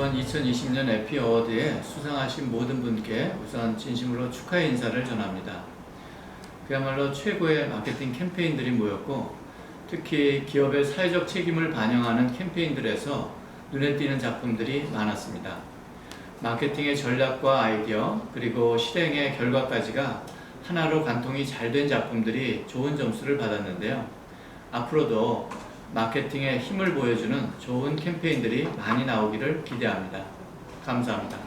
이번 2020년 에피 어워드에 수상하신 모든 분께 우선 진심으로 축하의 인사를 전합니다. 그야말로 최고의 마케팅 캠페인들이 모였고, 특히 기업의 사회적 책임을 반영하는 캠페인들에서 눈에 띄는 작품들이 많았습니다. 마케팅의 전략과 아이디어, 그리고 실행의 결과까지가 하나로 관통이 잘 된 작품들이 좋은 점수를 받았는데요. 앞으로도 마케팅의 힘을 보여주는 좋은 캠페인들이 많이 나오기를 기대합니다. 감사합니다.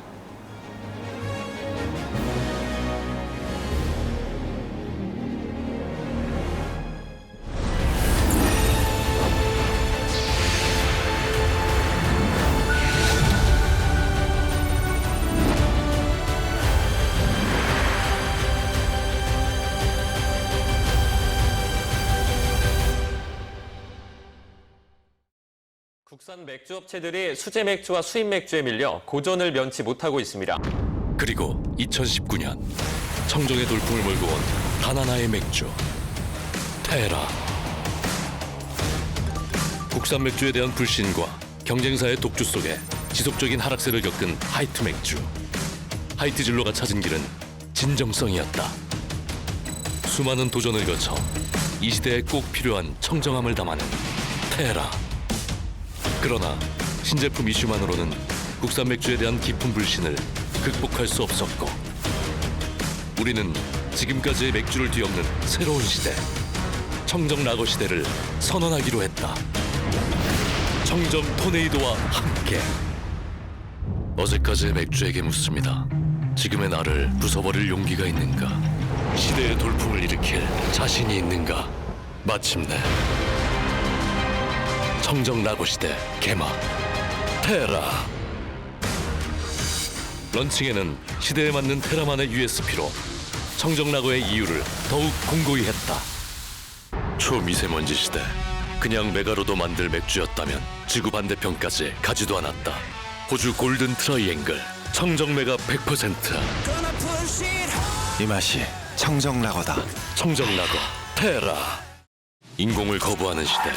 국산 맥주 업체들이 수제 맥주와 수입 맥주에 밀려 고전을 면치 못하고 있습니다. 그리고 2019년 청정의 돌풍을 몰고 온 단 하나의 맥주, 테라. 국산 맥주에 대한 불신과 경쟁사의 독주 속에 지속적인 하락세를 겪은 하이트 맥주. 하이트 진로가 찾은 길은 진정성이었다. 수많은 도전을 거쳐 이 시대에 꼭 필요한 청정함을 담아낸 테라. 그러나 신제품 이슈만으로는 국산 맥주에 대한 깊은 불신을 극복할 수 없었고, 우리는 지금까지의 맥주를 뒤엎는 새로운 시대, 청정 라거 시대를 선언하기로 했다. 청정 토네이도와 함께. 어제까지의 맥주에게 묻습니다. 지금의 나를 부숴버릴 용기가 있는가? 시대의 돌풍을 일으킬 자신이 있는가? 마침내 청정 라거 시대 개막 테라. 런칭에는 시대에 맞는 테라만의 USP로 청정 라거의 이유를 더욱 공고히 했다. 초미세먼지 시대, 그냥 메가로도 만들 맥주였다면 지구 반대편까지 가지도 않았다. 호주 골든 트라이앵글 청정 메가 100%. 이 맛이 청정 라거다. 청정 라거 테라. 인공을 거부하는 시대,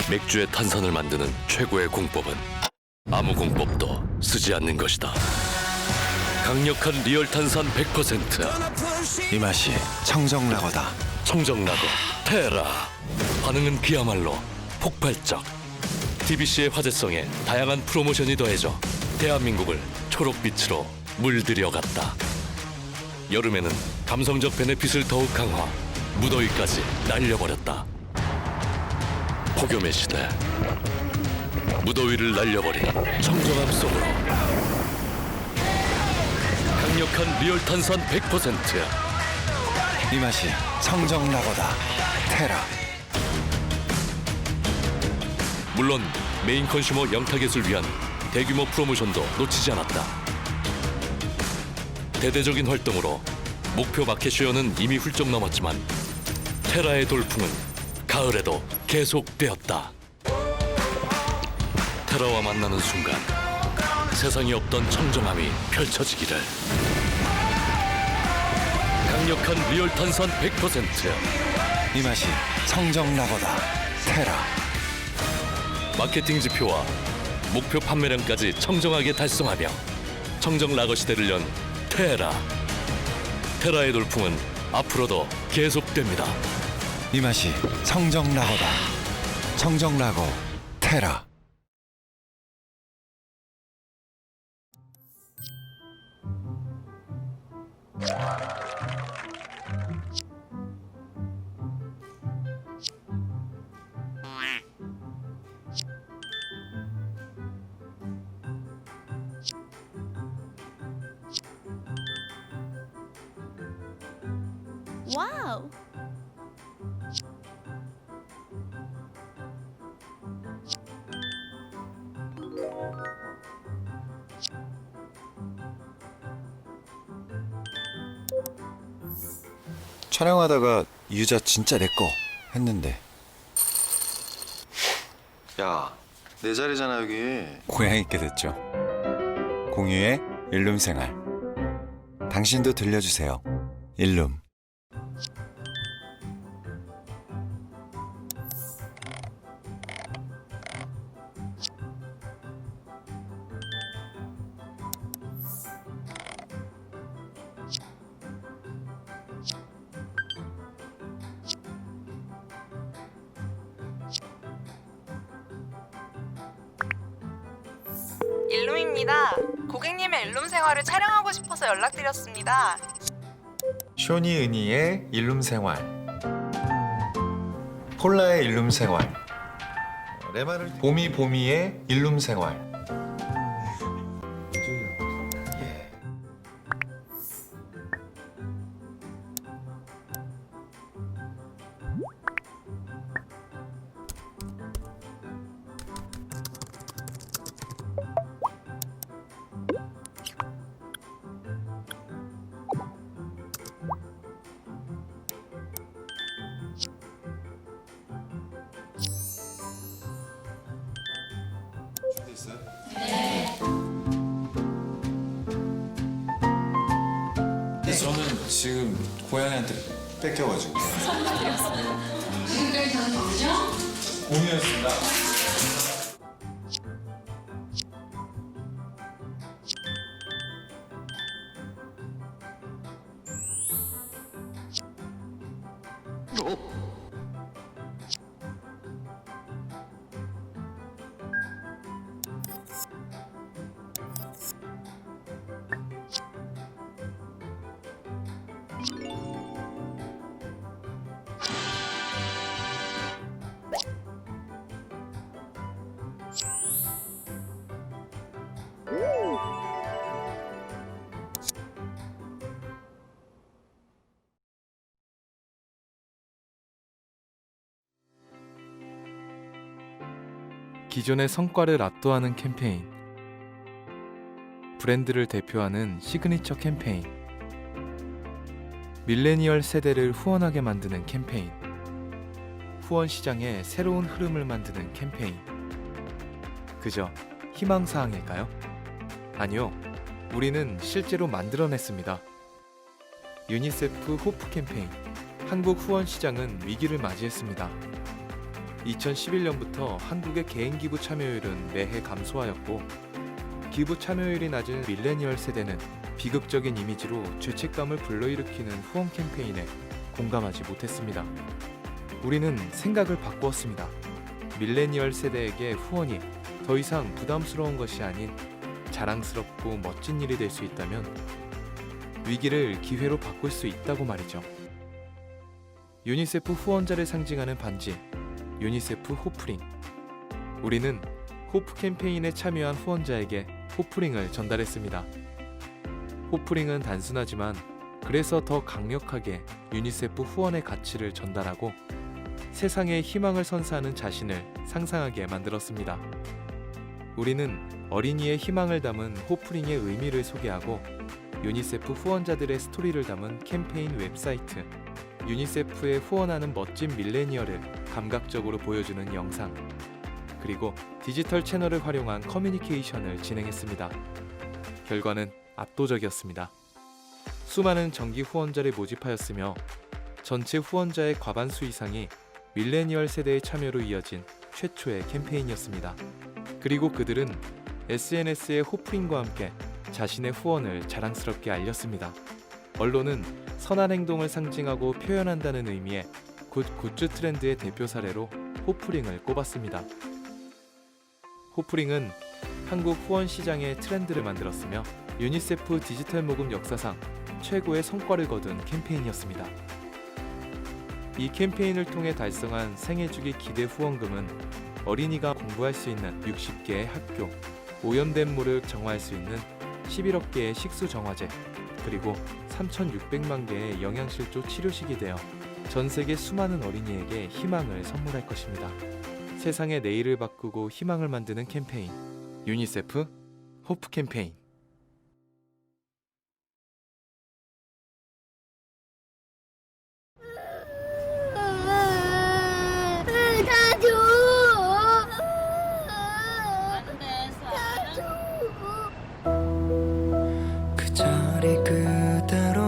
맥주의 탄산을 만드는 최고의 공법은 아무 공법도 쓰지 않는 것이다. 강력한 리얼 탄산 100%. 이 맛이 청정 라거다. 청정 라거 테라. 반응은 그야말로 폭발적. TBC의 화제성에 다양한 프로모션이 더해져 대한민국을 초록빛으로 물들여갔다. 여름에는 감성적 베네핏을 더욱 강화, 무더위까지 날려버렸다. 폭염의 시대, 무더위를 날려버린 청정함 속으로 강력한 리얼 탄산 100%. 이 맛이 청정 라거다. 테라. 물론 메인 컨슈머 영타겟을 위한 대규모 프로모션도 놓치지 않았다. 대대적인 활동으로 목표 마켓쉐어는 이미 훌쩍 넘었지만 테라의 돌풍은 가을에도 계속되었다. 테라와 만나는 순간 세상에 없던 청정함이 펼쳐지기를. 강력한 리얼 탄산 100%. 이 맛이 청정 라거다. 테라. 마케팅 지표와 목표 판매량까지 청정하게 달성하며 청정 라거 시대를 연 테라. 테라의 돌풍은 앞으로도 계속됩니다. 이 맛이 청정 라거다. 청정 라거 테라. 와우! 촬영하다가 유자 진짜 내 거 했는데. 야, 내 자리잖아 여기. 고향 있게 됐죠. 공유의 일룸 생활. 당신도 들려주세요. 일룸. 일룸입니다. 고객님의 일룸 생활을 촬영하고 싶어서 연락드렸습니다. 쇼니 은희의 일룸 생활, 폴라의 일룸 생활, 봄이 봄이의 일룸 생활. 예. 저는 지금 고양이한테 뺏겨가지고. 공유였습니다. 기존의 성과를 압도하는 캠페인, 브랜드를 대표하는 시그니처 캠페인, 밀레니얼 세대를 후원하게 만드는 캠페인, 후원 시장에 새로운 흐름을 만드는 캠페인. 그저 희망사항일까요? 아니요, 우리는 실제로 만들어냈습니다. 유니세프 호프 캠페인. 한국 후원 시장은 위기를 맞이했습니다. 2011년부터 한국의 개인 기부 참여율은 매해 감소하였고, 기부 참여율이 낮은 밀레니얼 세대는 비극적인 이미지로 죄책감을 불러일으키는 후원 캠페인에 공감하지 못했습니다. 우리는 생각을 바꾸었습니다. 밀레니얼 세대에게 후원이 더 이상 부담스러운 것이 아닌 자랑스럽고 멋진 일이 될 수 있다면 위기를 기회로 바꿀 수 있다고 말이죠. 유니세프 후원자를 상징하는 반지, 유니세프 호프링. 우리는 호프 캠페인에 참여한 후원자에게 호프링을 전달했습니다. 호프링은 단순하지만 그래서 더 강력하게 유니세프 후원의 가치를 전달하고 세상에 희망을 선사하는 자신을 상상하게 만들었습니다. 우리는 어린이의 희망을 담은 호프링의 의미를 소개하고 유니세프 후원자들의 스토리를 담은 캠페인 웹사이트, 유니세프에 후원하는 멋진 밀레니얼을 감각적으로 보여주는 영상, 그리고 디지털 채널을 활용한 커뮤니케이션을 진행했습니다. 결과는 압도적이었습니다. 수많은 정기 후원자를 모집하였으며 전체 후원자의 과반수 이상이 밀레니얼 세대의 참여로 이어진 최초의 캠페인이었습니다. 그리고 그들은 SNS의 호프링과 함께 자신의 후원을 자랑스럽게 알렸습니다. 언론은 선한 행동을 상징하고 표현한다는 의미의 굿즈 트렌드의 대표 사례로 호프링을 꼽았습니다. 호프링은 한국 후원 시장의 트렌드를 만들었으며 유니세프 디지털 모금 역사상 최고의 성과를 거둔 캠페인이었습니다. 이 캠페인을 통해 달성한 생애주기 기대 후원금은 어린이가 공부할 수 있는 60개의 학교, 오염된 물을 정화할 수 있는 11억 개의 식수 정화제, 그리고 3,600만 개의 영양실조 치료식이 되어 전 세계 수많은 어린이에게 희망을 선물할 것입니다. 세상의 내일을 바꾸고 희망을 만드는 캠페인, 유니세프 호프 캠페인. 그 자리 그대로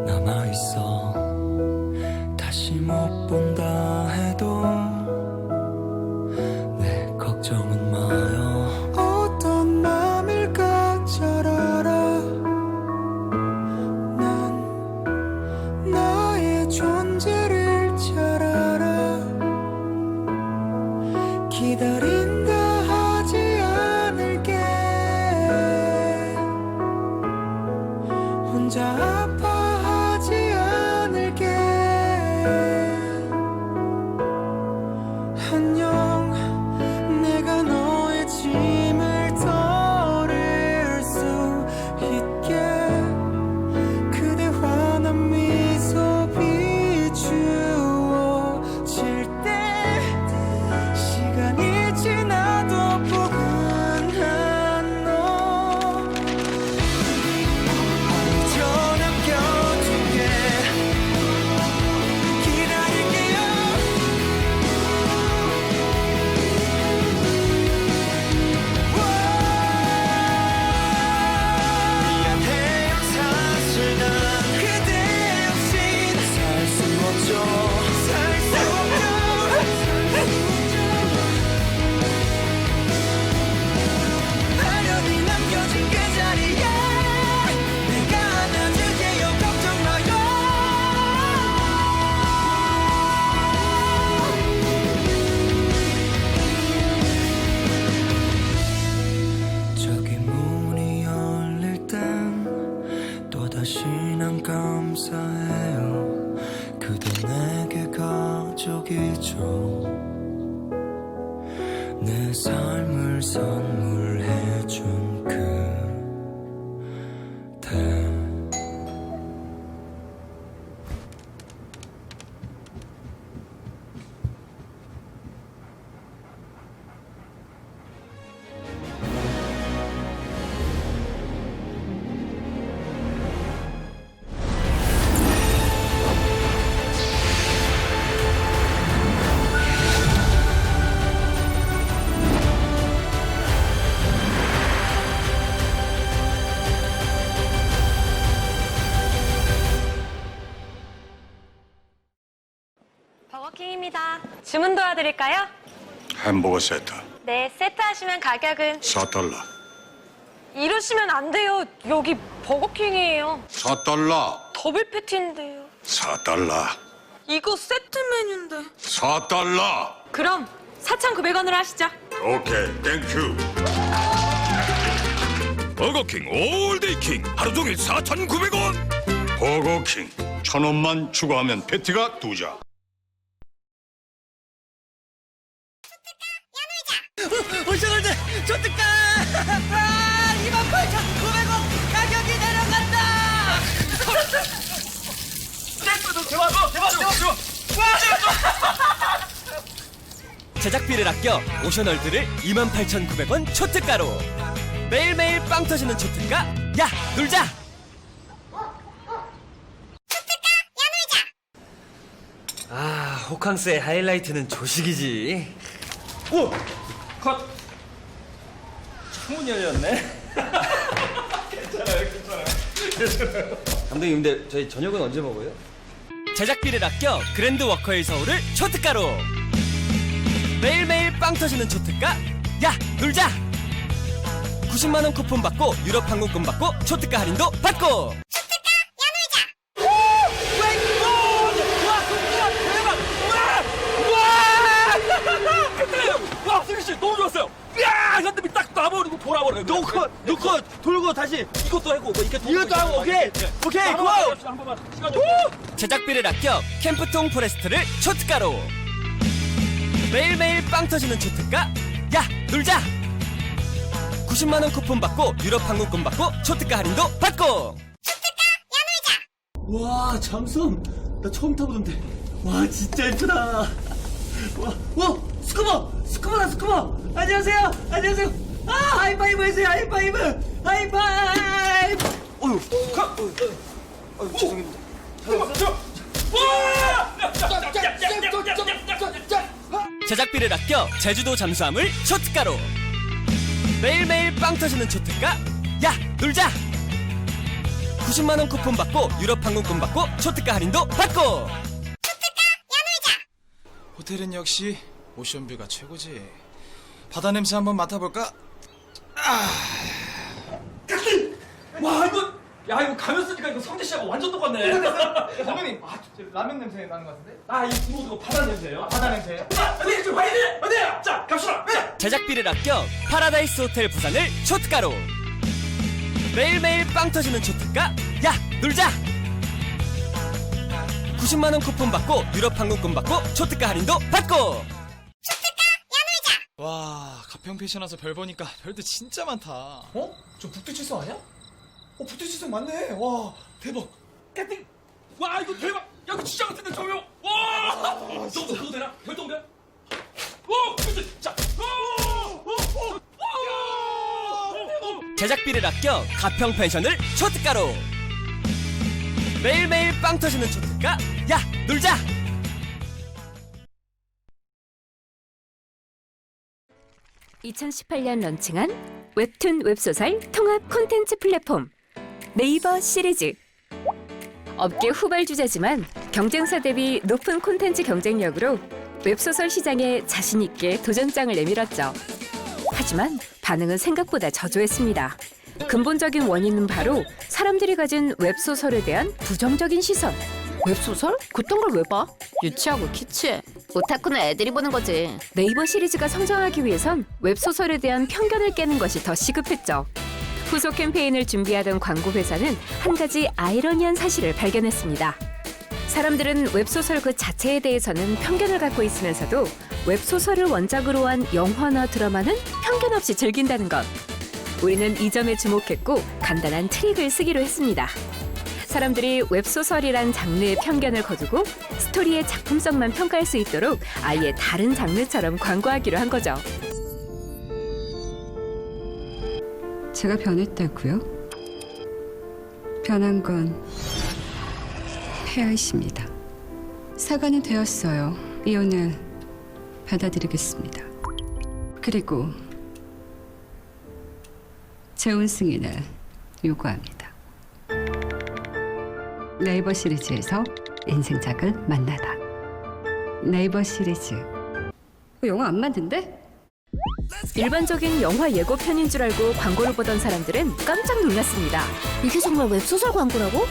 남아있어. 다시 못 본다 해도 내 걱정은 마요. 어떤 맘일까 잘 알아. 난 나의 존재를 잘 알아. 기다린다 하지 내게 가족이죠. 내 삶을 선물해준 그대. 버거킹입니다. 주문 도와드릴까요? 햄버거 세트 네, 세트하시면 가격은 4달러. 이러시면 안 돼요. 여기 버거킹이에요. 4달러. 더블 패티인데요. 4달러. 이거 세트 메뉴인데. 4달러. 그럼 4,900원으로 하시죠. 오케이, 땡큐. 버거킹 올데이킹 하루 종일 4,900원. 버거킹 1,000원만 추가하면 패티가 2장. 오션월드 초특가 28,900원 가격이 내려간다. 제작비를 아껴 오션월드를 28,900원 초특가로. 매일매일 빵 터지는 초특가. 야 놀자. 아, 호캉스의 하이라이트는 조식이지. 오! 컷! 창문 열렸네? 괜찮아요. 감독님, 근데 저희 저녁은 언제 먹어요? 제작비를 아껴 그랜드 워커힐 서울을 초특가로. 매일매일 빵 터지는 초특가. 야 놀자. 90만원 쿠폰 받고 유럽 항공권 받고 초특가 할인도 받고. 와, 승희씨 너무 좋았어요. 야, 현대비 딱 놔버리고 돌아버려요. 놓고 돌고 다시 이것도 하고 이것도 하고. 오케이 고! 한 번만 시간 좀. 제작비를 아껴 캠프통 포레스트를 초특가로. 매일매일 빵 터지는 초특가. 야 놀자. 90만원 쿠폰 받고 유럽 항공권 받고 초특가 할인도 받고. 와, 잠수함 나 처음 타보던데. 와, 진짜 예쁘다. 와, 스쿠버다, 스쿠버. 안녕하세요. 아, 하이파이브 해주세요. 하이파이브. 어휴, 죄송합니다. 제작비를 아껴 제주도 잠수함을 초특가로. 매일매일 빵 터지는 초특가. 야 놀자. 90만원 쿠폰 받고 유럽 항공권 받고 초특가 할인도 받고. 호텔은 역시 오션뷰가 최고지. 바다 냄새 한번 맡아볼까? 와, 이거 가면 쓰니까 이거 성재 씨하고 완전 똑같네. 선배님, 라면 냄새 나는 것 같은데? 이거 바다 냄새예요? 바다 냄새예요? 어디 좀 화이팅! 어디야? 자, 갑시다. 제작비를 아껴 파라다이스 호텔 부산을 초특가로. 매일매일 빵 터지는 초특가. 야 놀자. 90만원 쿠폰 받고 유럽 항공권 받고 초특가 할인도 받고. 와, 가평 패션 와서 별 보니까 별도 진짜 많다. 어? 저 북두칠성 아니야? 북두칠성 맞네. 와, 대박. 깨팅. 와, 이거 대박. 야, 이거 진짜 같은데 저요. 와, 너 그거 되나? 별똥별? 오, 자. 제작비를 아껴 가평 펜션을 초특가로. 매일매일 빵 터지는 초특가. 야 놀자. 2018년 런칭한 웹툰 웹소설 통합 콘텐츠 플랫폼 네이버 시리즈. 업계 후발 주자지만 경쟁사 대비 높은 콘텐츠 경쟁력으로 웹소설 시장에 자신 있게 도전장을 내밀었죠. 하지만 반응은 생각보다 저조했습니다. 근본적인 원인은 바로 사람들이 가진 웹소설에 대한 부정적인 시선. 웹소설? 그딴 걸 왜 봐? 유치하고 키치해. 오타쿠는 애들이 보는 거지. 네이버 시리즈가 성장하기 위해선 웹소설에 대한 편견을 깨는 것이 더 시급했죠. 후속 캠페인을 준비하던 광고 회사는 한 가지 아이러니한 사실을 발견했습니다. 사람들은 웹소설 그 자체에 대해서는 편견을 갖고 있으면서도 웹소설을 원작으로 한 영화나 드라마는 편견 없이 즐긴다는 것. 우리는 이 점에 주목했고 간단한 트릭을 쓰기로 했습니다. 사람들이 웹소설이란 장르의 편견을 거두고 스토리의 작품성만 평가할 수 있도록 아예 다른 장르처럼 광고하기로 한 거죠. 제가 변했다고요? 변한 건 폐하이십니다. 사과는 되었어요. 이혼을 받아들이겠습니다. 그리고 재혼 승인을 요구합니다. 네이버 시리즈에서 인생작을 만나다. 네이버 시리즈. 영화 안 만든대? 일반적인 영화 예고편인 줄 알고 광고를 보던 사람들은 깜짝 놀랐습니다. 이게 정말 웹소설 광고라고?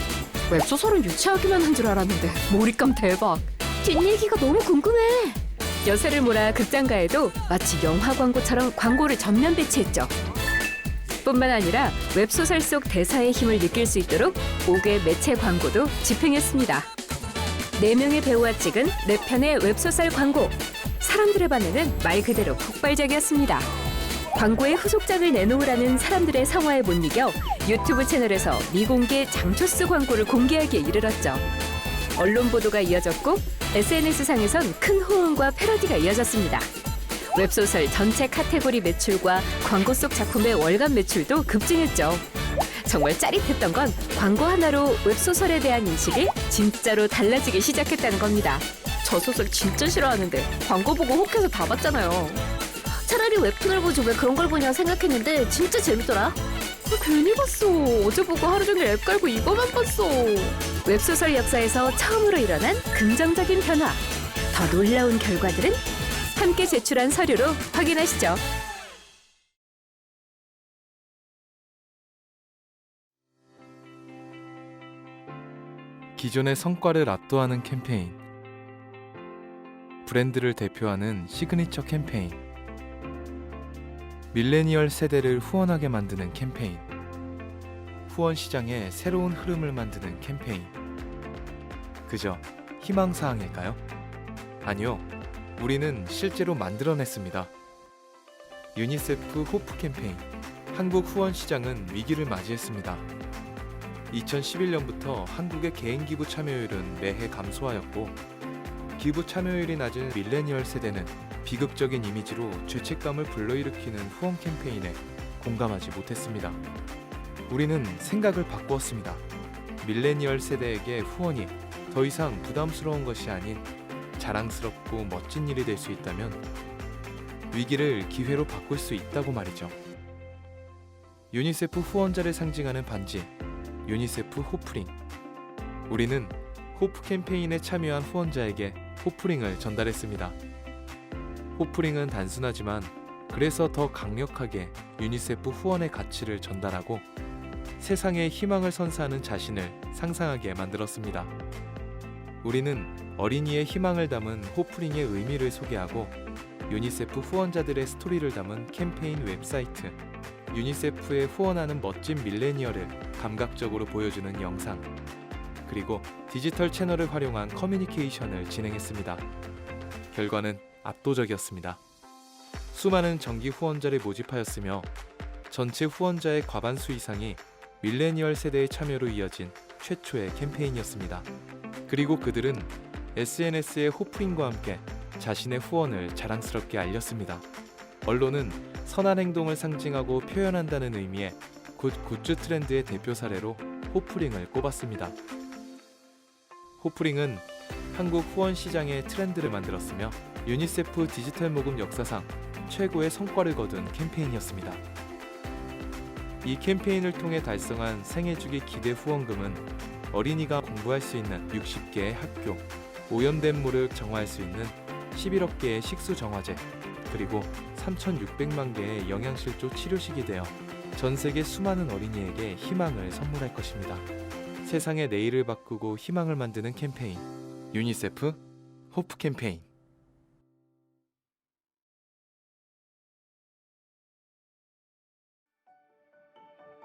웹소설은 유치하기만 한 줄 알았는데 몰입감 대박. 뒷얘기가 너무 궁금해. 여세를 몰아 극장가에도 마치 영화 광고처럼 광고를 전면 배치했죠. 뿐만 아니라 웹소설 속 대사의 힘을 느낄 수 있도록 5개 매체 광고도 집행했습니다. 4명의 배우와 찍은 4편의 웹소설 광고. 사람들의 반응은 말 그대로 폭발적이었습니다. 광고에 후속작을 내놓으라는 사람들의 성화에 못 이겨 유튜브 채널에서 미공개 장초스 광고를 공개하기에 이르렀죠. 언론 보도가 이어졌고 SNS상에선 큰 호응과 패러디가 이어졌습니다. 웹소설 전체 카테고리 매출과 광고 속 작품의 월간 매출도 급증했죠. 정말 짜릿했던 건 광고 하나로 웹소설에 대한 인식이 진짜로 달라지기 시작했다는 겁니다. 저 소설 진짜 싫어하는데 광고 보고 혹해서 다 봤잖아요. 차라리 웹툰을 보지 왜 그런 걸 보냐 생각했는데 진짜 재밌더라. 괜히 봤어. 어제 보고 하루 종일 앱 깔고 이거만 봤어. 웹소설 역사에서 처음으로 일어난 긍정적인 변화. 더 놀라운 결과들은 함께 제출한 서류로 확인하시죠. 기존의 성과를 압도하는 캠페인. 브랜드를 대표하는 시그니처 캠페인. 밀레니얼 세대를 후원하게 만드는 캠페인. 후원 시장에 새로운 흐름을 만드는 캠페인. 그저 희망사항일까요? 아니요. 우리는 실제로 만들어냈습니다. 유니세프 호프 캠페인. 한국 후원 시장은 위기를 맞이했습니다. 2011년부터 한국의 개인 기부 참여율은 매해 감소하였고 기부 참여율이 낮은 밀레니얼 세대는 비극적인 이미지로 죄책감을 불러일으키는 후원 캠페인에 공감하지 못했습니다. 우리는 생각을 바꾸었습니다. 밀레니얼 세대에게 후원이 더 이상 부담스러운 것이 아닌 자랑스럽고 멋진 일이 될 수 있다면 위기를 기회로 바꿀 수 있다고 말이죠. 유니세프 후원자를 상징하는 반지, 유니세프 호프링. 우리는 호프 캠페인에 참여한 후원자에게 호프링을 전달했습니다. 호프링은 단순하지만 그래서 더 강력하게 유니세프 후원의 가치를 전달하고 세상에 희망을 선사하는 자신을 상상하게 만들었습니다. 우리는 어린이의 희망을 담은 호프링의 의미를 소개하고 유니세프 후원자들의 스토리를 담은 캠페인 웹사이트, 유니세프에 후원하는 멋진 밀레니얼을 감각적으로 보여주는 영상, 그리고 디지털 채널을 활용한 커뮤니케이션을 진행했습니다. 결과는 압도적이었습니다. 수많은 정기 후원자를 모집하였으며 전체 후원자의 과반수 이상이 밀레니얼 세대의 참여로 이어진 최초의 캠페인이었습니다. 그리고 그들은 SNS의 호프링과 함께 자신의 후원을 자랑스럽게 알렸습니다. 언론은 선한 행동을 상징하고 표현한다는 의미의 굿즈 트렌드의 대표 사례로 호프링을 꼽았습니다. 호프링은 한국 후원 시장의 트렌드를 만들었으며 유니세프 디지털 모금 역사상 최고의 성과를 거둔 캠페인이었습니다. 이 캠페인을 통해 달성한 생애주기 기대 후원금은 어린이가 공부할 수 있는 60개의 학교, 오염된 물을 정화할 수 있는 11억 개의 식수 정화제, 그리고 3,600만 개의 영양실조 치료식이 되어 전 세계 수많은 어린이에게 희망을 선물할 것입니다. 세상의 내일을 바꾸고 희망을 만드는 캠페인, 유니세프 호프 캠페인.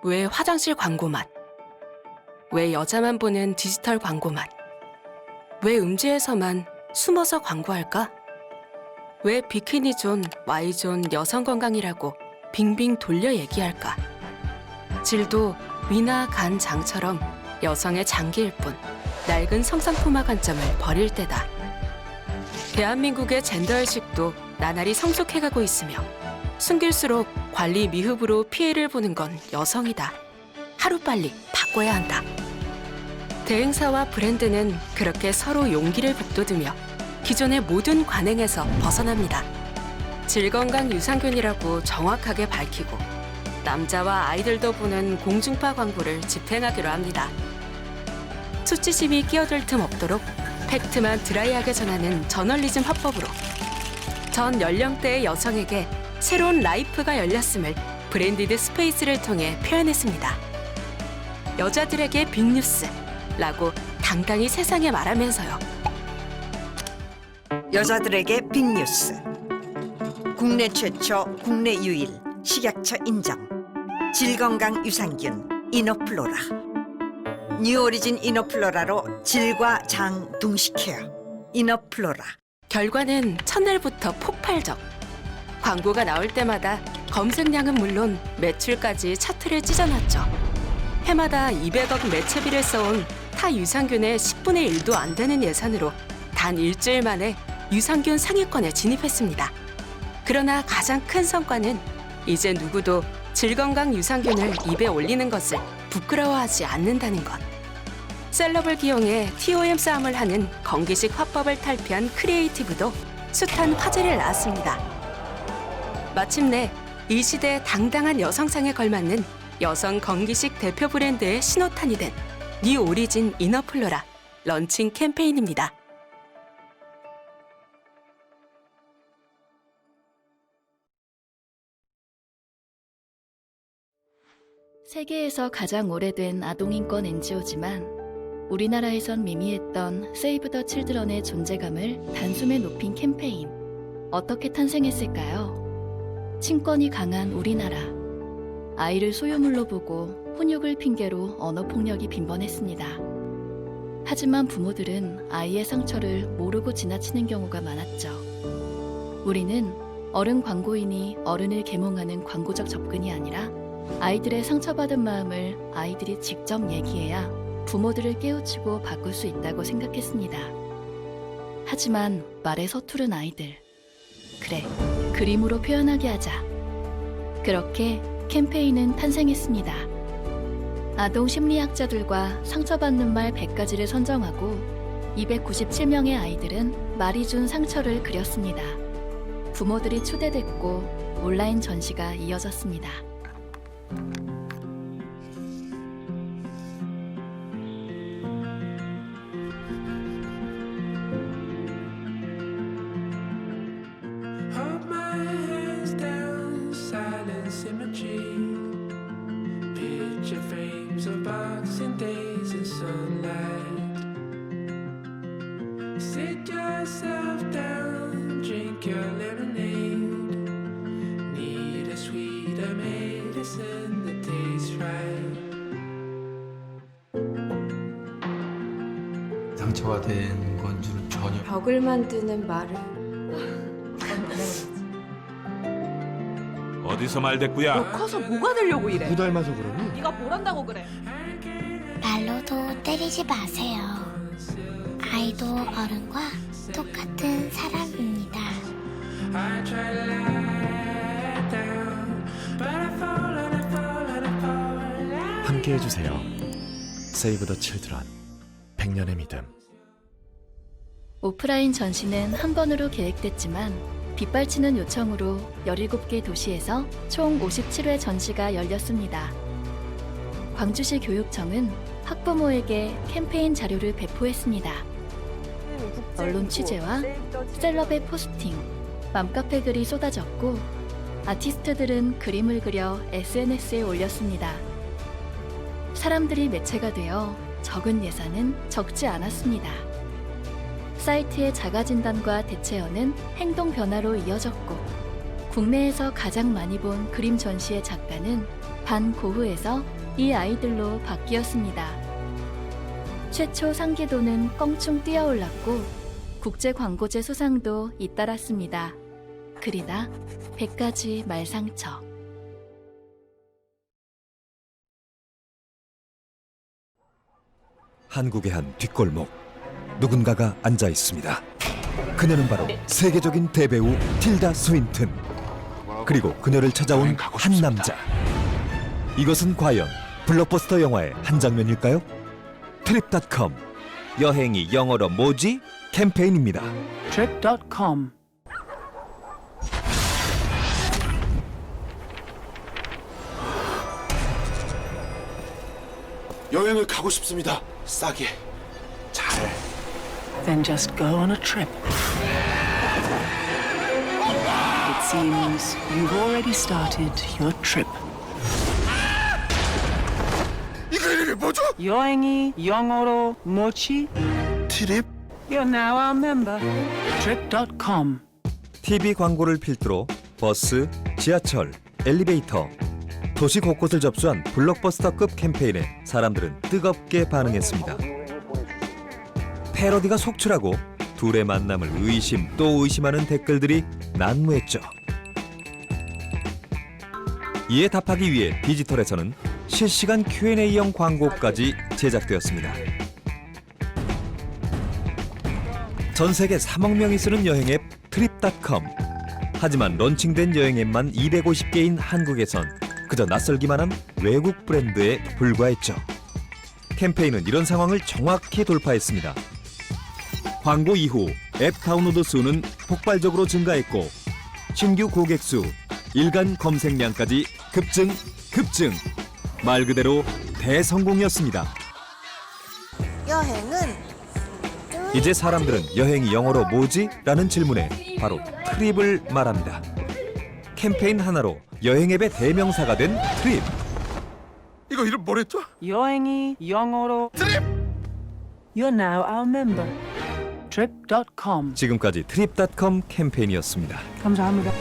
왜 화장실 광고 맛? 왜 여자만 보는 디지털 광고 맛? 왜 음지에서만 숨어서 광고할까? 왜 비키니존, Y존, 여성 건강이라고 빙빙 돌려 얘기할까? 질도 위나 간, 장처럼 여성의 장기일 뿐 낡은 성상품화 관점을 버릴 때다. 대한민국의 젠더의식도 나날이 성숙해가고 있으며 숨길수록 관리 미흡으로 피해를 보는 건 여성이다. 하루빨리 바꿔야 한다. 대행사와 브랜드는 그렇게 서로 용기를 북돋으며 기존의 모든 관행에서 벗어납니다. 질건강 유산균이라고 정확하게 밝히고 남자와 아이들도 보는 공중파 광고를 집행하기로 합니다. 수치심이 끼어들 틈 없도록 팩트만 드라이하게 전하는 저널리즘 화법으로 전 연령대의 여성에게 새로운 라이프가 열렸음을 브랜디드 스페이스를 통해 표현했습니다. 여자들에게 빅뉴스라고 당당히 세상에 말하면서요. 여자들에게 빅뉴스. 국내 최초, 국내 유일, 식약처 인정. 질건강 유산균 이너플로라. 뉴오리진 이너플로라로 질과 장 동식케어. 이너플로라. 결과는 첫날부터 폭발적. 광고가 나올 때마다 검색량은 물론 매출까지 차트를 찢어놨죠. 해마다 200억 매체비를 써온 타 유산균의 10분의 1도 안 되는 예산으로 단 일주일 만에 유산균 상위권에 진입했습니다. 그러나 가장 큰 성과는 이제 누구도 질건강 유산균을 입에 올리는 것을 부끄러워하지 않는다는 것. 셀럽을 기용해 TOM 싸움을 하는 건기식 화법을 탈피한 크리에이티브도 숱한 화제를 낳았습니다. 마침내 이 시대의 당당한 여성상에 걸맞는 여성 건기식 대표 브랜드의 신호탄이 된 뉴오리진 이너플로라 런칭 캠페인입니다. 세계에서 가장 오래된 아동인권 NGO지만 우리나라에선 미미했던 세이브 더 칠드런의 존재감을 단숨에 높인 캠페인. 어떻게 탄생했을까요? 친권이 강한 우리나라. 아이를 소유물로 보고 훈육을 핑계로 언어폭력이 빈번했습니다. 하지만 부모들은 아이의 상처를 모르고 지나치는 경우가 많았죠. 우리는 어른 광고인이 어른을 계몽하는 광고적 접근이 아니라 아이들의 상처받은 마음을 아이들이 직접 얘기해야 부모들을 깨우치고 바꿀 수 있다고 생각했습니다. 하지만 말에 서투른 아이들. 그래, 그림으로 표현하게 하자. 그렇게 캠페인은 탄생했습니다. 아동 심리학자들과 상처받는 말 100가지를 선정하고 297명의 아이들은 말이 준 상처를 그렸습니다. 부모들이 초대됐고 온라인 전시가 이어졌습니다. Sit yourself down, drink your lemonade. Need a sweeter medicine that tastes right. 상처가 된 건 줄은 전혀. 벽을 만드는 말을. 어디서 말대꾸야? 너 커서 뭐가 되려고 이래? 뭐 닮아서 그러니? 네가 뭘 한다고 그래? 말로도 때리지 마세요. 아이도 어른과 똑같은 사람입니다. 함께 해주세요. 세이브 더 칠드런 100년의 믿음. 오프라인 전시는 한 번으로 계획됐지만 빗발치는 요청으로 17개 도시에서 총 57회 전시가 열렸습니다. 광주시 교육청은 학부모에게 캠페인 자료를 배포했습니다. 언론 취재와 셀럽의 포스팅, 맘카페 글이 쏟아졌고 아티스트들은 그림을 그려 SNS에 올렸습니다. 사람들이 매체가 되어 적은 예산은 적지 않았습니다. 사이트의 자가진단과 대체어는 행동 변화로 이어졌고 국내에서 가장 많이 본 그림 전시의 작가는 반고흐에서 이 아이들로 바뀌었습니다. 최초 상계도는 껑충 뛰어올랐고 국제 광고제 수상도 잇따랐습니다. 그리다 100가지 말상처. 한국의 한 뒷골목, 누군가가 앉아 있습니다. 그녀는 바로 세계적인 대배우 틸다 스윈튼. 그리고 그녀를 찾아온 한 남자. 이것은 과연 블록버스터 영화의 한 장면일까요? 트립.com, 여행이 영어로 뭐지? 캠페인입니다. Trip.com. 여행을 가고 싶습니다. 싸게. 잘. Then just go on a trip. It seems you've already started your trip. 이거 이름이 뭐죠? 여행이 영어로 뭐지? 트립. You're now our member. Trip.com. TV 광고를 필두로 버스, 지하철, 엘리베이터, 도시 곳곳을 접수한 블록버스터급 캠페인에 사람들은 뜨겁게 반응했습니다. 패러디가 속출하고 둘의 만남을 의심 또 의심하는 댓글들이 난무했죠. 이에 답하기 위해 디지털에서는 실시간 Q&A형 광고까지 제작되었습니다. 전 세계 3억 명이 쓰는 여행 앱 트립.com. 하지만 런칭된 여행 앱만 250개인 한국에선 그저 낯설기만 한 외국 브랜드에 불과했죠. 캠페인은 이런 상황을 정확히 돌파했습니다. 광고 이후 앱 다운로드 수는 폭발적으로 증가했고 신규 고객 수, 일간 검색량까지 급증. 말 그대로 대성공이었습니다. 여행은 이제 사람들은 여행이 영어로 뭐지? 라는 질문에 바로 트립을 말합니다. 캠페인 하나로 여행 앱의 대명사가 된 트립. 이거 이름 뭐랬죠? 여행이 영어로 트립. You're now our member. Trip.com. 지금까지 트립.com 캠페인이었습니다. 감사합니다.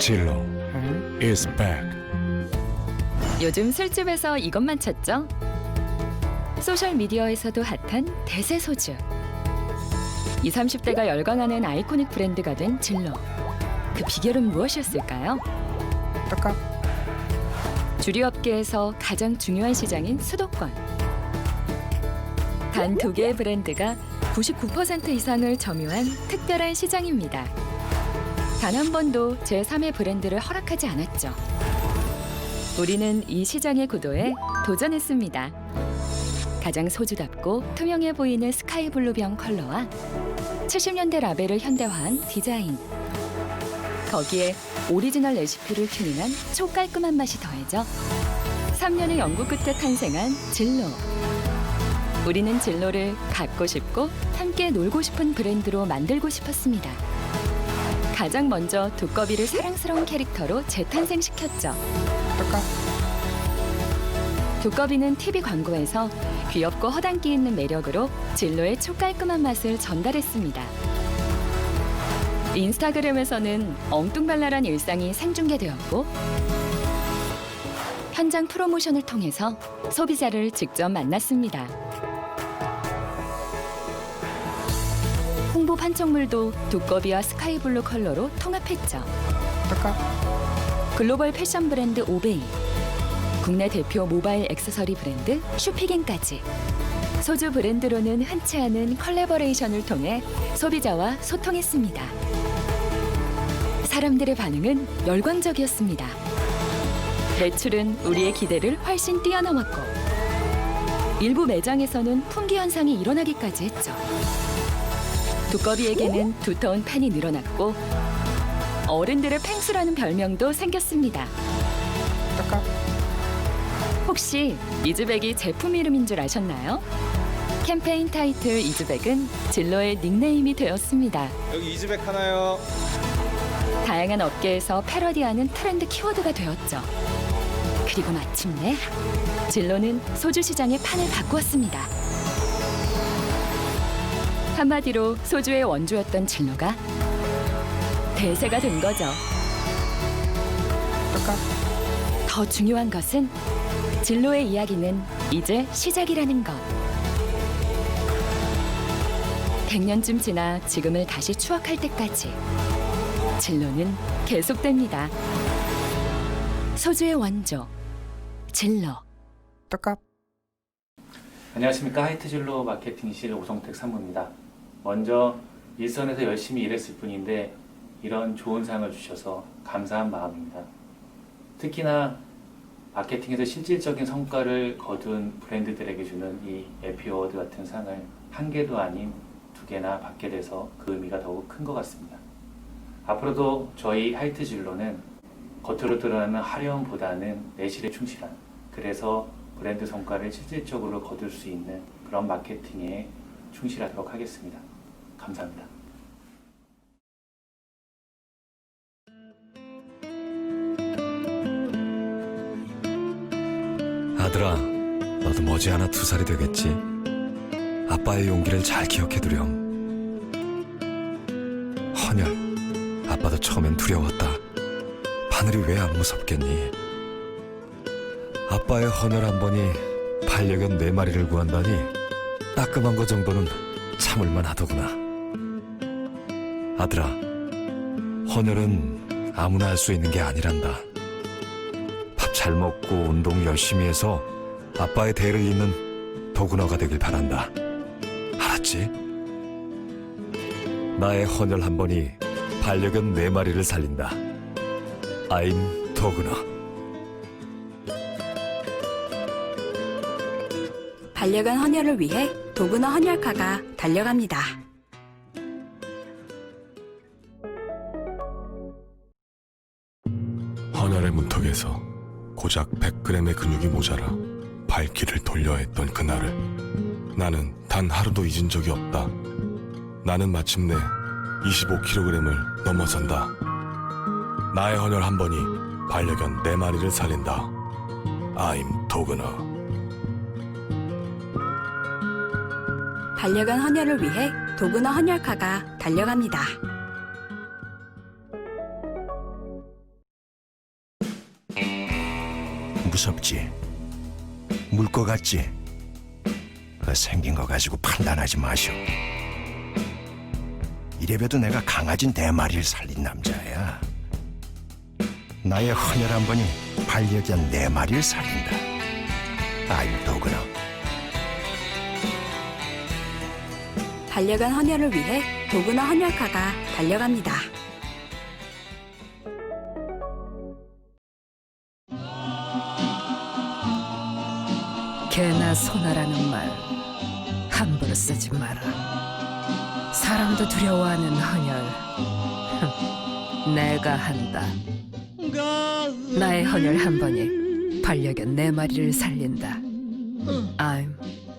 진로 is back. 요즘 술집에서 이것만 찾죠? 소셜미디어에서도 핫한 대세 소주. 20, 30대가 열광하는 아이코닉 브랜드가 된 진로. 그 비결은 무엇이었을까요? 주류업계에서 가장 중요한 시장인 수도권. 단 2개의 브랜드가 99% 이상을 점유한 특별한 시장입니다. 단 한 번도 제3의 브랜드를 허락하지 않았죠. 우리는 이 시장의 구도에 도전했습니다. 가장 소주답고 투명해 보이는 스카이블루병 컬러와 70년대 라벨을 현대화한 디자인. 거기에 오리지널 레시피를 튜닝한 초깔끔한 맛이 더해져 3년의 연구 끝에 탄생한 진로. 우리는 진로를 갖고 싶고 함께 놀고 싶은 브랜드로 만들고 싶었습니다. 가장 먼저 두꺼비를 사랑스러운 캐릭터로 재탄생시켰죠. 두꺼비는 TV 광고에서 귀엽고 허당기 있는 매력으로 진로의 초깔끔한 맛을 전달했습니다. 인스타그램에서는 엉뚱발랄한 일상이 생중계되었고 현장 프로모션을 통해서 소비자를 직접 만났습니다. 홍보 판촉물도 두꺼비와 스카이블루 컬러로 통합했죠. 글로벌 패션 브랜드 오베이, 국내 대표 모바일 액세서리 브랜드 슈피겐까지 소주 브랜드로는 흔치 않은 컬래버레이션을 통해 소비자와 소통했습니다. 사람들의 반응은 열광적이었습니다. 매출은 우리의 기대를 훨씬 뛰어넘었고 일부 매장에서는 품귀 현상이 일어나기까지 했죠. 두꺼비에게는 두터운 팬이 늘어났고 어른들의 펭수라는 별명도 생겼습니다. 혹시 이즈백이 제품 이름인 줄 아셨나요? 캠페인 타이틀 이즈백은 진로의 닉네임이 되었습니다. 여기 이즈백 하나요. 다양한 업계에서 패러디하는 트렌드 키워드가 되었죠. 그리고 마침내 진로는 소주 시장의 판을 바꾸었습니다. 한마디로 소주의 원조였던 진로가 대세가 된 거죠. 더 중요한 것은 진로의 이야기는 이제 시작이라는 것. 100년쯤 지나 지금을 다시 추억할 때까지 진로는 계속됩니다. 소주의 원조, 진로. 안녕하십니까. 하이트진로 마케팅실 오성택 산무입니다. 먼저 일선에서 열심히 일했을 뿐인데 이런 좋은 상을 주셔서 감사한 마음입니다. 특히나 마케팅에서 실질적인 성과를 거둔 브랜드들에게 주는 이 에피 어워드 같은 상을 한 개도 아닌 두 개나 받게 돼서 그 의미가 더욱 큰 것 같습니다. 앞으로도 저희 하이트진로는 겉으로 드러나는 화려함보다는 내실에 충실한, 그래서 브랜드 성과를 실질적으로 거둘 수 있는 그런 마케팅에 충실하도록 하겠습니다. 감사합니다. 아들아, 너도 머지않아 2살이 되겠지? 아빠의 용기를 잘 기억해두렴. 헌혈, 아빠도 처음엔 두려웠다. 바늘이 왜 안 무섭겠니? 아빠의 헌혈 한 번이 반려견 4마리를 구한다니 따끔한 거 정도는 참을만 하더구나. 아들아, 헌혈은 아무나 할 수 있는 게 아니란다. 밥 잘 먹고 운동 열심히 해서 아빠의 대를 잇는 도구너가 되길 바란다. 알았지? 나의 헌혈 한 번이 반려견 4마리를 살린다. I'm 도그너. 반려견 헌혈을 위해 도그너 헌혈카가 달려갑니다. 헌혈의 문턱에서 고작 100g의 근육이 모자라 발길을 돌려야 했던 그날을 나는 단 하루도 잊은 적이 없다. 나는 마침내 25kg을 넘어선다. 나의 헌혈 한 번이 반려견 4마리를 살린다. I'm 도그너. 반려견 헌혈을 위해 도그너 헌혈카가 달려갑니다. 무섭지? 물 것 같지? 그 생긴 거 가지고 판단하지 마시오. 이래봬도 내가 강아지 4마리를 살린 남자야. 나의 헌혈 한 번이 반려견 4마리를 살린다. I'm 도그너. 반려견 헌혈을 위해 도그너 헌혈카가 달려갑니다. 개나 소나라는 말 함부로 쓰지 마라. 사람도 두려워하는 헌혈 내가 한다. 나의 헌혈 한 번이 반려견 4마리를 살린다. I'm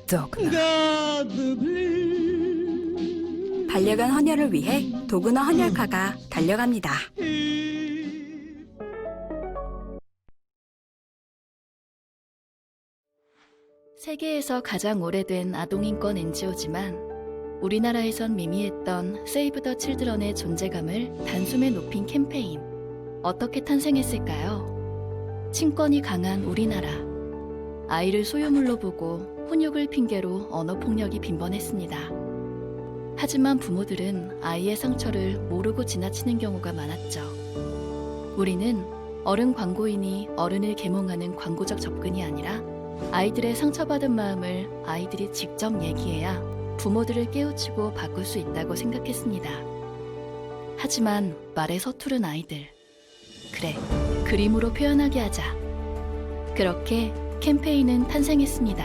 도그너. 반려견 헌혈을 위해 도그너 헌혈카가 달려갑니다. 세계에서 가장 오래된 아동인권 NGO지만 우리나라에선 미미했던 세이브 더 칠드런의 존재감을 단숨에 높인 캠페인. 어떻게 탄생했을까요? 친권이 강한 우리나라. 아이를 소유물로 보고 훈육을 핑계로 언어폭력이 빈번했습니다. 하지만 부모들은 아이의 상처를 모르고 지나치는 경우가 많았죠. 우리는 어른 광고인이 어른을 계몽하는 광고적 접근이 아니라 아이들의 상처받은 마음을 아이들이 직접 얘기해야 부모들을 깨우치고 바꿀 수 있다고 생각했습니다. 하지만 말에 서투른 아이들. 그래, 그림으로 표현하게 하자. 그렇게 캠페인은 탄생했습니다.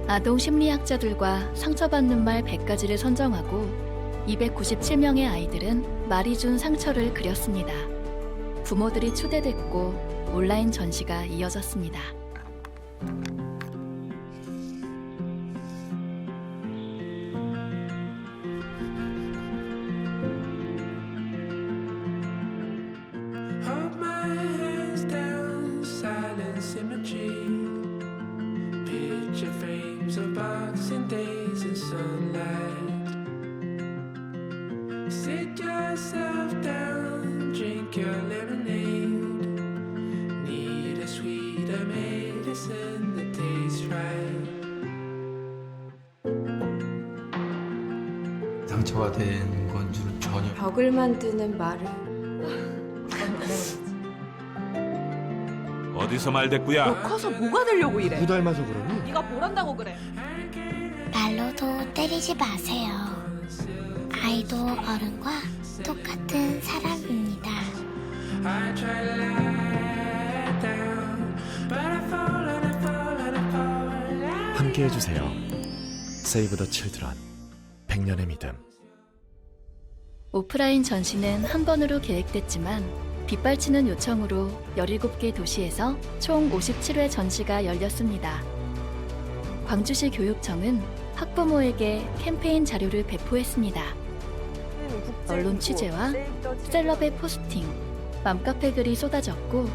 아동 심리학자들과 상처받는 말 100가지를 선정하고 297명의 아이들은 말이 준 상처를 그렸습니다. 부모들이 초대됐고 온라인 전시가 이어졌습니다. Sit yourself down, drink your lemonade. Need a sweeter medicine that tastes right. 상처가 된 건 줄은 전혀. 벽을 만드는 말을. 어디서 말대꾸야? 너 커서 뭐가 되려고 이래? 구 닮아서 그러니? 네가 뭐란다고 그래? 말로도 때리지 마세요. 아이도 어른과 똑같은 사람입니다. I try to lie down, but I fall and I fall and I fall. 함께 해주세요. Save the Children. 100년의 믿음. 오프라인 전시는 한 번으로 계획됐지만 빗발치는 요청으로 17개 도시에서 총 57회 전시가 열렸습니다. 광주시 교육청은 학부모에게 캠페인 자료를 배포했습니다. 언론 취재와 셀럽의 포스팅, 맘카페 글이 쏟아졌고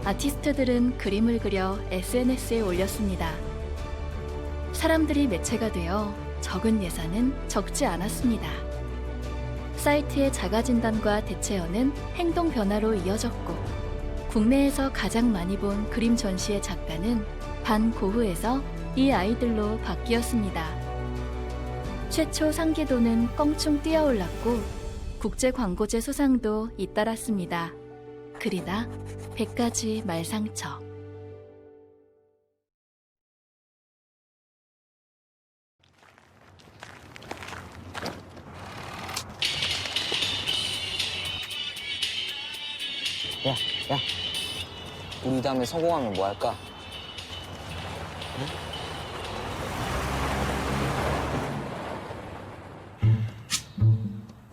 아티스트들은 그림을 그려 SNS에 올렸습니다. 사람들이 매체가 되어 적은 예산은 적지 않았습니다. 사이트의 자가진단과 대체어는 행동 변화로 이어졌고 국내에서 가장 많이 본 그림 전시의 작가는 반고흐에서 이 아이들로 바뀌었습니다. 최초 상기도는 껑충 뛰어올랐고 국제광고제 수상도 잇따랐습니다. 그리다 100가지 말상처. 야, 우리 다음에 성공하면 뭐 할까?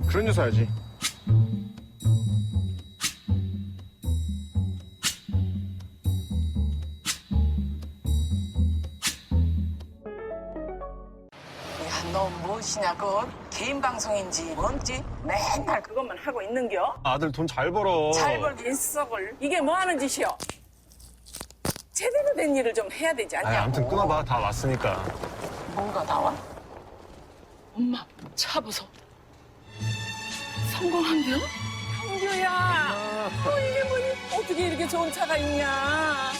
그런 녀 사야지. 야, 너 무엇이냐, 그건? 개인 방송인지 뭔지 맨날 그것만 하고 있는겨? 아들 돈 잘 벌어. 잘 벌긴 썩을. 이게 뭐 하는 짓이여? 제대로 된 일을 좀 해야 되지 않냐고. 아무튼 끊어봐. 다 왔으니까. 뭔가 나와? 엄마, 차 보소. 성공한겨? 형규야! 이게 뭐니? 어떻게 이렇게 좋은 차가 있냐?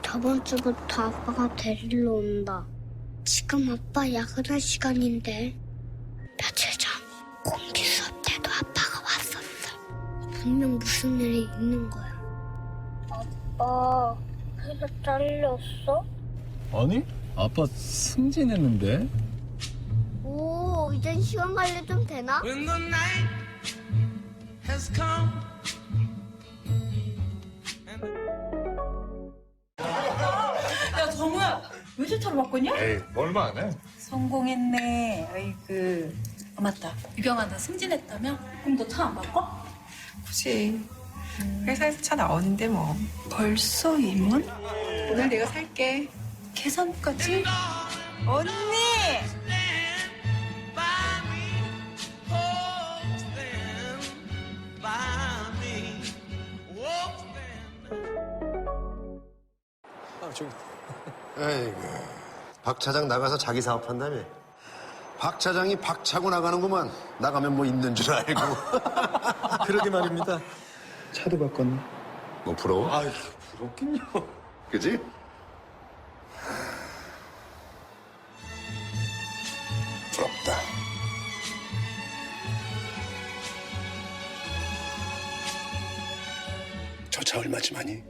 저번 주부터 아빠가 데리러 온다. 지금 아빠 야근할 시간인데. 며칠 전 공기 수업 때도 아빠가 왔었어. 분명 무슨 일이 있는 거야. 아빠 회사 잘렸어? 아니, 아빠 승진했는데. 오, 이젠 시간 관리 좀 되나? When the night has come. 야, 정우야, 외제차로 바꿨냐? 에이, 얼마 안 해. 성공했네. 아이고. 아, 맞다. 유경아, 너 승진했다며? 그럼 너 차 안 바꿔? 굳이 회사에서 차 나오는데 뭐. 벌써 입문? 오늘 내가 살게. 계산까지? 언니! 에이구, 박 차장 나가서 자기 사업한다며. 박 차장이 박 차고 나가는구만. 나가면 뭐 있는 줄 알고. 그러게 말입니다. 차도 바꿨네. 뭐 부러워? 아이, 부럽긴요. 그지? 부럽다. 저 차 얼마지만이?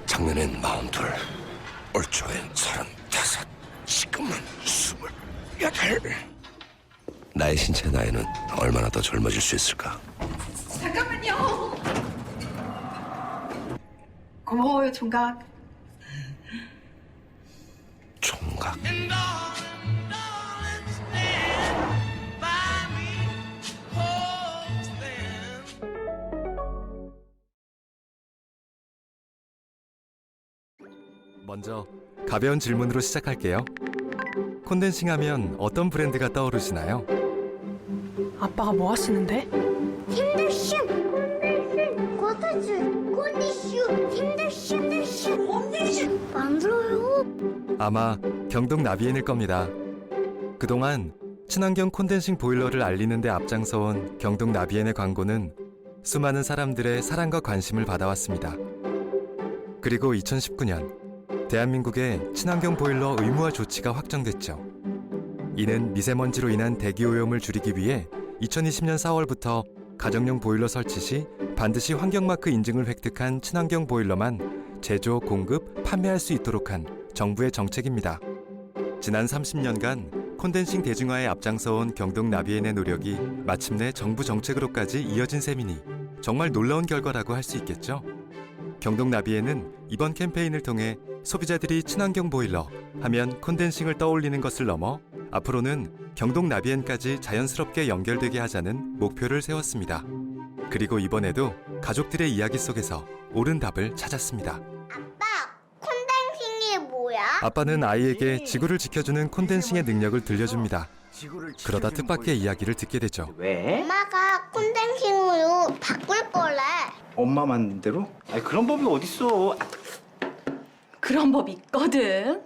작년엔 42, 올 초엔 35, 지금은 28. 나의 신체 나이는 얼마나 더 젊어질 수 있을까? 잠깐만요. 고마워요, 총각. 총각. 먼저 가벼운 질문으로 시작할게요. 콘덴싱 하면 어떤 브랜드가 떠오르시나요? 아빠가 뭐 하시는데? 힘들심, 콘덴싱, 콘덴싱, 콘덴슈, 힘들심, 힘들심, 콘덴싱. 만들어요. 아마 경동 나비엔일 겁니다. 그동안 친환경 콘덴싱 보일러를 알리는 데 앞장서온 경동 나비엔의 광고는 수많은 사람들의 사랑과 관심을 받아왔습니다. 그리고 2019년 대한민국에 친환경 보일러 의무화 조치가 확정됐죠. 이는 미세먼지로 인한 대기 오염을 줄이기 위해 2020년 4월부터 가정용 보일러 설치 시 반드시 환경마크 인증을 획득한 친환경 보일러만 제조, 공급, 판매할 수 있도록 한 정부의 정책입니다. 지난 30년간 콘덴싱 대중화에 앞장서온 경동 나비엔의 노력이 마침내 정부 정책으로까지 이어진 셈이니 정말 놀라운 결과라고 할 수 있겠죠. 경동 나비엔은 이번 캠페인을 통해 소비자들이 친환경 보일러 하면 콘덴싱을 떠올리는 것을 넘어 앞으로는 경동 나비엔까지 자연스럽게 연결되게 하자는 목표를 세웠습니다. 그리고 이번에도 가족들의 이야기 속에서 옳은 답을 찾았습니다. 콘덴싱이 뭐야? 아빠는 아이에게 지구를 지켜주는 콘덴싱의 능력을 들려줍니다. 그러다 뜻밖의 이야기를 듣게 되죠. 왜? 엄마가 콘덴싱으로 바꿀 거래. 엄마 만든 대로? 아니 그런 법이 어딨어. 그런 법 있거든.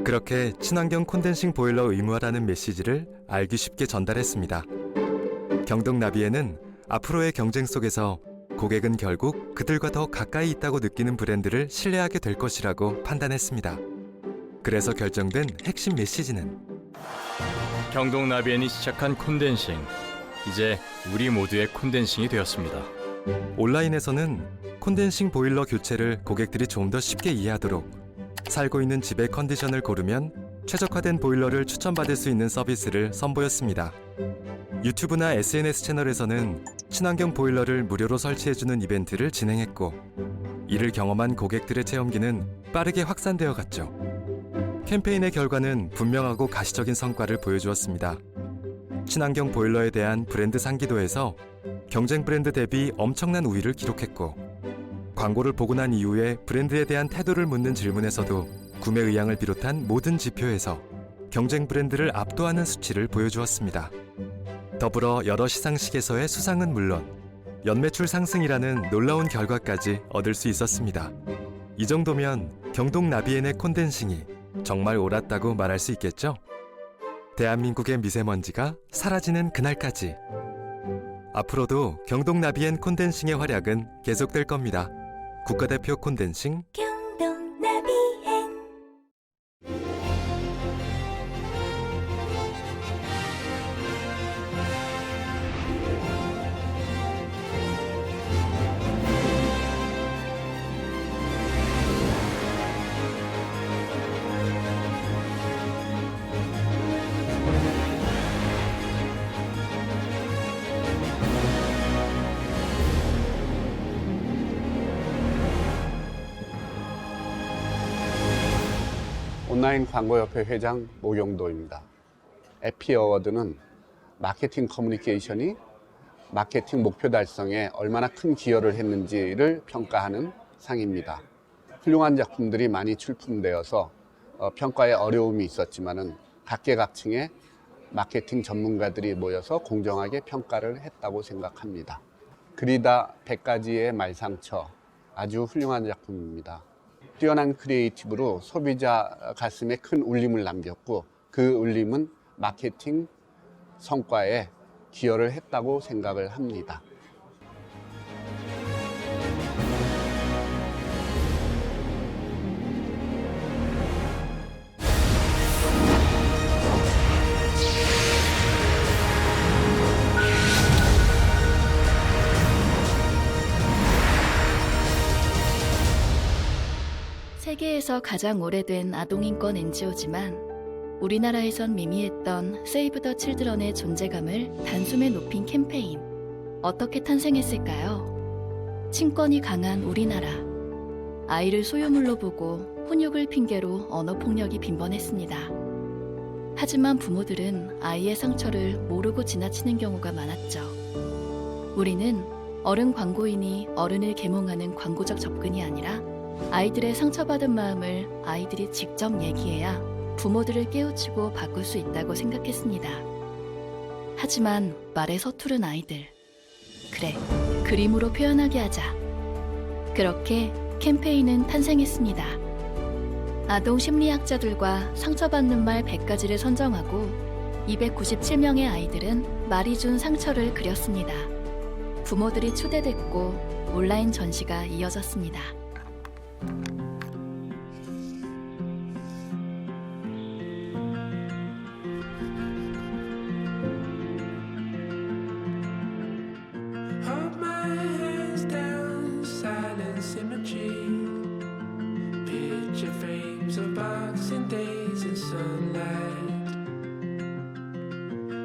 그렇게 친환경 콘덴싱 보일러 의무화라는 메시지를 알기 쉽게 전달했습니다. 경동 나비엔은 앞으로의 경쟁 속에서 고객은 결국 그들과 더 가까이 있다고 느끼는 브랜드를 신뢰하게 될 것이라고 판단했습니다. 그래서 결정된 핵심 메시지는 경동 나비엔이 시작한 콘덴싱, 이제 우리 모두의 콘덴싱이 되었습니다. 온라인에서는 콘덴싱 보일러 교체를 고객들이 좀 더 쉽게 이해하도록 살고 있는 집의 컨디션을 고르면 최적화된 보일러를 추천받을 수 있는 서비스를 선보였습니다. 유튜브나 SNS 채널에서는 친환경 보일러를 무료로 설치해주는 이벤트를 진행했고 이를 경험한 고객들의 체험기는 빠르게 확산되어 갔죠. 캠페인의 결과는 분명하고 가시적인 성과를 보여주었습니다. 친환경 보일러에 대한 브랜드 상기도에서 경쟁 브랜드 대비 엄청난 우위를 기록했고 광고를 보고 난 이후에 브랜드에 대한 태도를 묻는 질문에서도 구매 의향을 비롯한 모든 지표에서 경쟁 브랜드를 압도하는 수치를 보여주었습니다. 더불어 여러 시상식에서의 수상은 물론 연매출 상승이라는 놀라운 결과까지 얻을 수 있었습니다. 이 정도면 경동 나비엔의 콘덴싱이 정말 옳았다고 말할 수 있겠죠? 대한민국의 미세먼지가 사라지는 그날까지 앞으로도 경동 나비엔 콘덴싱의 활약은 계속될 겁니다. 국가대표 콘덴싱 경동 나비엔. 온라인 광고협회 회장 모경도입니다. 에피 어워드는 마케팅 커뮤니케이션이 마케팅 목표 달성에 얼마나 큰 기여를 했는지를 평가하는 상입니다. 훌륭한 작품들이 많이 출품되어서 평가에 어려움이 있었지만은 각계각층의 마케팅 전문가들이 모여서 공정하게 평가를 했다고 생각합니다. 그리다 100가지의 말상처, 아주 훌륭한 작품입니다. 뛰어난 크리에이티브로 소비자 가슴에 큰 울림을 남겼고 그 울림은 마케팅 성과에 기여를 했다고 생각을 합니다. 세계에서 가장 오래된 아동인권 NGO지만 우리나라에선 미미했던 세이브 더 칠드런의 존재감을 단숨에 높인 캠페인. 어떻게 탄생했을까요? 친권이 강한 우리나라. 아이를 소유물로 보고 훈육을 핑계로 언어폭력이 빈번했습니다. 하지만 부모들은 아이의 상처를 모르고 지나치는 경우가 많았죠. 우리는 어른 광고인이 어른을 계몽하는 광고적 접근이 아니라 아이들의 상처받은 마음을 아이들이 직접 얘기해야 부모들을 깨우치고 바꿀 수 있다고 생각했습니다. 하지만 말에 서투른 아이들. 그래, 그림으로 표현하게 하자. 그렇게 캠페인은 탄생했습니다. 아동 심리학자들과 상처받는 말 100가지를 선정하고 297명의 아이들은 말이 준 상처를 그렸습니다. 부모들이 초대됐고 온라인 전시가 이어졌습니다. Hold my hands down, silent symmetry. Picture frames of boxing days in sunlight.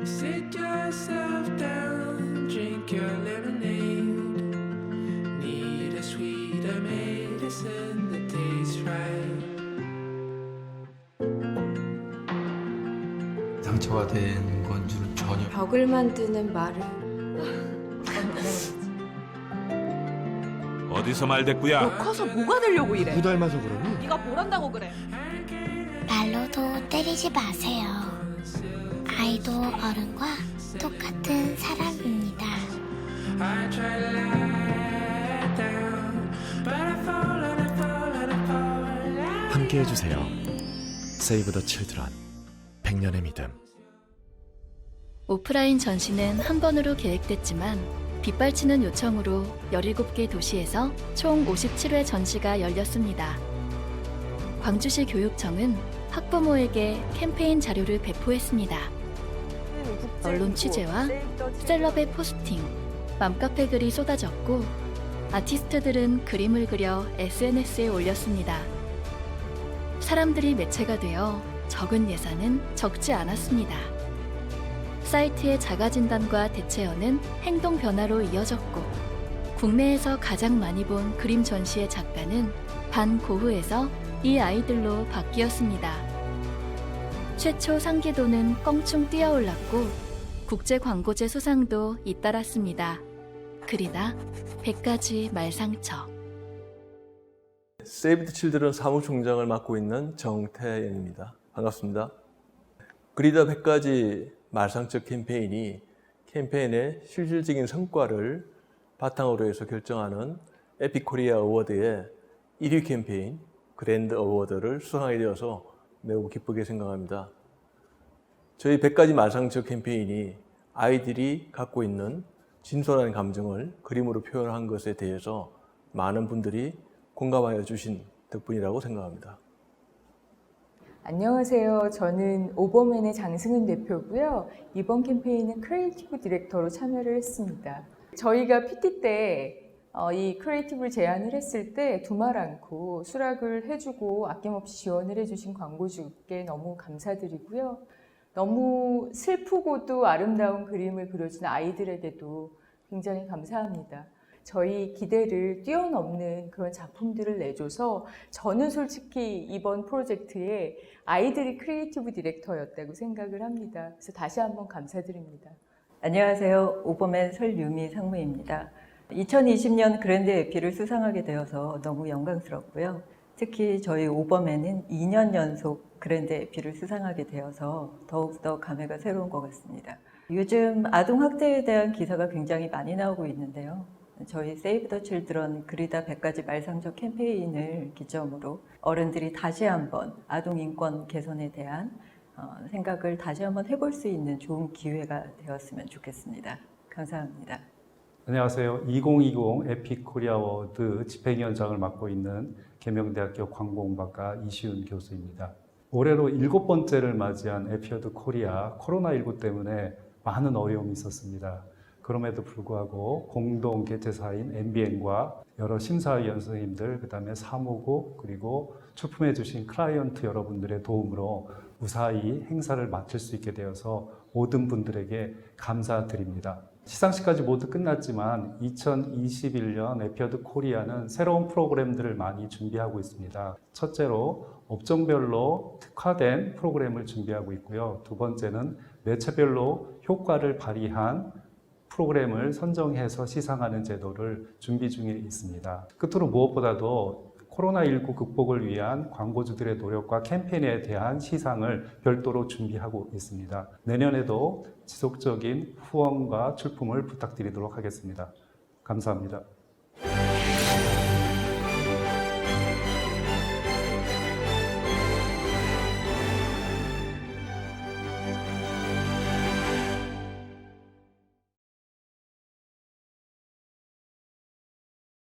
Sit yourself down, drink your lemonade. Need a sweeter medicine that tastes right. 상처가 된 건 줄은 전혀. 벽을 만드는 말을. 어디서 말대꾸야? 너 커서 뭐가 되려고 이래? 누 닮아서 그러니? 네가 뭘 한다고 그래? 말로도 때리지 마세요. 아이도 어른과 똑같은 사람입니다. I try to lie down, but I fall and I fall and I fall. 함께 해주세요. Save the Children. 100년의 믿음. 오프라인 전시는 한 번으로 계획됐지만 빗발치는 요청으로 17개 도시에서 총 57회 전시가 열렸습니다. 광주시 교육청은 학부모에게 캠페인 자료를 배포했습니다. 언론 취재와 셀럽의 포스팅, 맘카페 글이 쏟아졌고 아티스트들은 그림을 그려 SNS에 올렸습니다. 사람들이 매체가 되어 적은 예산은 적지 않았습니다. 사이트의 자가진단과 대체어는 행동 변화로 이어졌고 국내에서 가장 많이 본 그림 전시의 작가는 반고흐에서 이 아이들로 바뀌었습니다. 최초 상기도는 껑충 뛰어올랐고 국제광고제 수상도 잇따랐습니다. 그리다 100가지 말상처. 세이브 더 칠드런 사무총장을 맡고 있는 정태영입니다. 반갑습니다. 그리다 100가지 말상처 캠페인의 실질적인 성과를 바탕으로 해서 결정하는 에픽코리아 어워드의 1위 캠페인 그랜드 어워드를 수상하게 되어서 매우 기쁘게 생각합니다. 저희 100가지 말상처 캠페인이 아이들이 갖고 있는 진솔한 감정을 그림으로 표현한 것에 대해서 많은 분들이 공감하여 주신 덕분이라고 생각합니다. 안녕하세요. 저는 오버맨의 장승은 대표고요. 이번 캠페인은 크리에이티브 디렉터로 참여를 했습니다. 저희가 PT 때 이 크리에이티브를 제안을 했을 때 두말 않고 수락을 해주고 아낌없이 지원을 해주신 광고주께 너무 감사드리고요. 너무 슬프고도 아름다운 그림을 그려준 아이들에게도 굉장히 감사합니다. 저희 기대를 뛰어넘는 그런 작품들을 내줘서 저는 솔직히 이번 프로젝트에 아이들이 크리에이티브 디렉터였다고 생각을 합니다. 그래서 다시 한번 감사드립니다. 안녕하세요. 오버맨 설유미 상무입니다. 2020년 그랜드 에피를 수상하게 되어서 너무 영광스럽고요. 특히 저희 오버맨은 2년 연속 그랜드 에피를 수상하게 되어서 더욱더 감회가 새로운 것 같습니다. 요즘 아동학대에 대한 기사가 굉장히 많이 나오고 있는데요. 저희 세이브 더 칠드런 그리다 100가지 말상처 캠페인을 기점으로 어른들이 다시 한번 아동 인권 개선에 대한 생각을 다시 한번 해볼 수 있는 좋은 기회가 되었으면 좋겠습니다. 감사합니다. 안녕하세요. 2020 에픽 코리아 어워드 집행위원장을 맡고 있는 계명대학교 광고공학과 이시훈 교수입니다. 올해로 7번째를 맞이한 에피어드 코리아 코로나19 때문에 많은 어려움이 있었습니다. 그럼에도 불구하고 공동 개최사인 MBN과 여러 심사위원 선생님들, 그 다음에 사무국, 그리고 출품해 주신 클라이언트 여러분들의 도움으로 무사히 행사를 마칠 수 있게 되어서 모든 분들에게 감사드립니다. 시상식까지 모두 끝났지만 2021년 에피어드 코리아는 새로운 프로그램들을 많이 준비하고 있습니다. 첫째로 업종별로 특화된 프로그램을 준비하고 있고요. 두 번째는 매체별로 효과를 발휘한 프로그램을 선정해서 시상하는 제도를 준비 중에 있습니다. 끝으로 무엇보다도 코로나19 극복을 위한 광고주들의 노력과 캠페인에 대한 시상을 별도로 준비하고 있습니다. 내년에도 지속적인 후원과 출품을 부탁드리도록 하겠습니다. 감사합니다.